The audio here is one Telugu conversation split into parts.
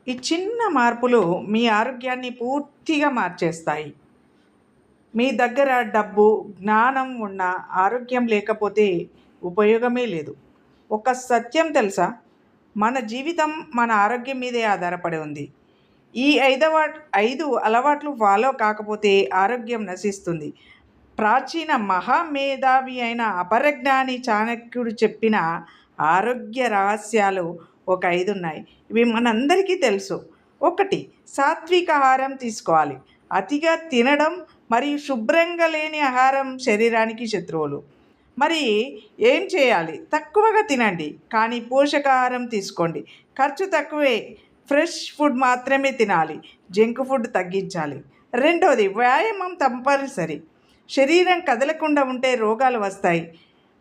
ఈ చిన్న మార్పులు మీ ఆరోగ్యాన్ని పూర్తిగా మార్చేస్తాయి. మీ దగ్గర డబ్బు, జ్ఞానం ఉన్న ఆరోగ్యం లేకపోతే ఉపయోగమే లేదు. ఒక సత్యం తెలుసా? మన జీవితం మన ఆరోగ్యం మీదే ఆధారపడి ఉంది. ఈ 5 అలవాట్లు ఫాలో కాకపోతే ఆరోగ్యం నశిస్తుంది. ప్రాచీన మహామేధావి అయిన అపరజ్ఞాని చాణక్యుడు చెప్పిన ఆరోగ్య రహస్యాలు ఒక 5 ఉన్నాయి. ఇవి మనందరికీ తెలుసు. 1. సాత్విక ఆహారం తీసుకోవాలి. అతిగా తినడం మరియు శుభ్రంగా లేని ఆహారం శరీరానికి శత్రువులు. మరి ఏం చేయాలి? తక్కువగా తినండి, కానీ పోషకాహారం తీసుకోండి. ఖర్చు తక్కువే, ఫ్రెష్ ఫుడ్ మాత్రమే తినాలి. జంక్ ఫుడ్ తగ్గించాలి. 2. వ్యాయామం తప్పనిసరి. శరీరం కదలకుండా ఉంటే రోగాలు వస్తాయి.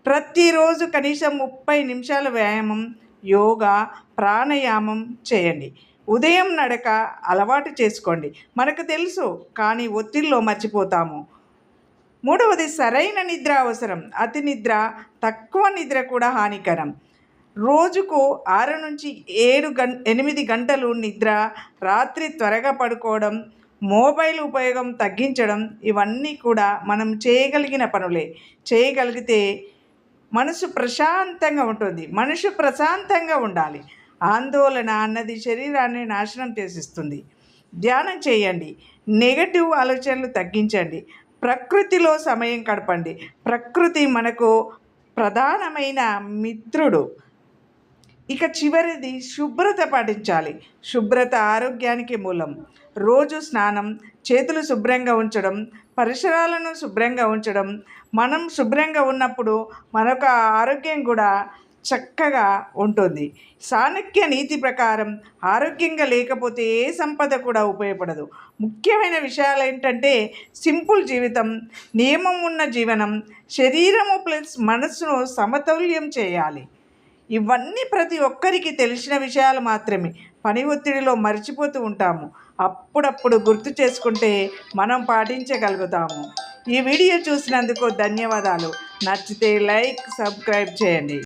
ప్రతిరోజు కనీసం 30 నిమిషాల వ్యాయామం, యోగా, ప్రాణాయామం చేయండి. ఉదయం నడక అలవాటు చేసుకోండి. మనకు తెలుసు, కానీ ఒత్తిడిలో మర్చిపోతాము. 3. సరైన నిద్ర అవసరం. అతి నిద్ర, తక్కువ నిద్ర కూడా హానికరం. రోజుకు 6 నుంచి 8 గంటలు నిద్ర, రాత్రి త్వరగా పడుకోవడం, మొబైల్ ఉపయోగం తగ్గించడం, ఇవన్నీ కూడా మనం చేయగలిగిన పనులే. చేయగలిగితే మనసు ప్రశాంతంగా ఉంటుంది. మనసు ప్రశాంతంగా ఉండాలి. ఆందోళన అన్నది శరీరాన్ని నాశనం చేసేస్తుంది. ధ్యానం చేయండి. నెగటివ్ ఆలోచనలు తగ్గించండి. ప్రకృతిలో సమయం గడపండి. ప్రకృతి మనకు ప్రధానమైన మిత్రుడు. ఇక చివరిది శుభ్రత పాటించాలి. శుభ్రత ఆరోగ్యానికి మూలం. రోజు స్నానం, చేతులు శుభ్రంగా ఉంచడం, పరిసరాలను శుభ్రంగా ఉంచడం. మనం శుభ్రంగా ఉన్నప్పుడు మనకు ఆరోగ్యం కూడా చక్కగా ఉంటుంది. చాణక్య నీతి ప్రకారం ఆరోగ్యంగా లేకపోతే ఏ సంపద కూడా ఉపయోగపడదు. ముఖ్యమైన విషయాలు ఏంటంటే సింపుల్ జీవితం, నియమం ఉన్న జీవనం, శరీరము ప్లస్ మనస్సును సమతౌల్యం చేయాలి. ఇవన్నీ ప్రతి ఒక్కరికి తెలిసిన విషయాలు మాత్రమే. పని ఒత్తిడిలో మర్చిపోతూ ఉంటాము. అప్పుడప్పుడు గుర్తు చేసుకుంటే మనం పాటించగలుగుతాము. ఈ వీడియో చూసినందుకు ధన్యవాదాలు. నచ్చితే లైక్, సబ్స్క్రైబ్ చేయండి.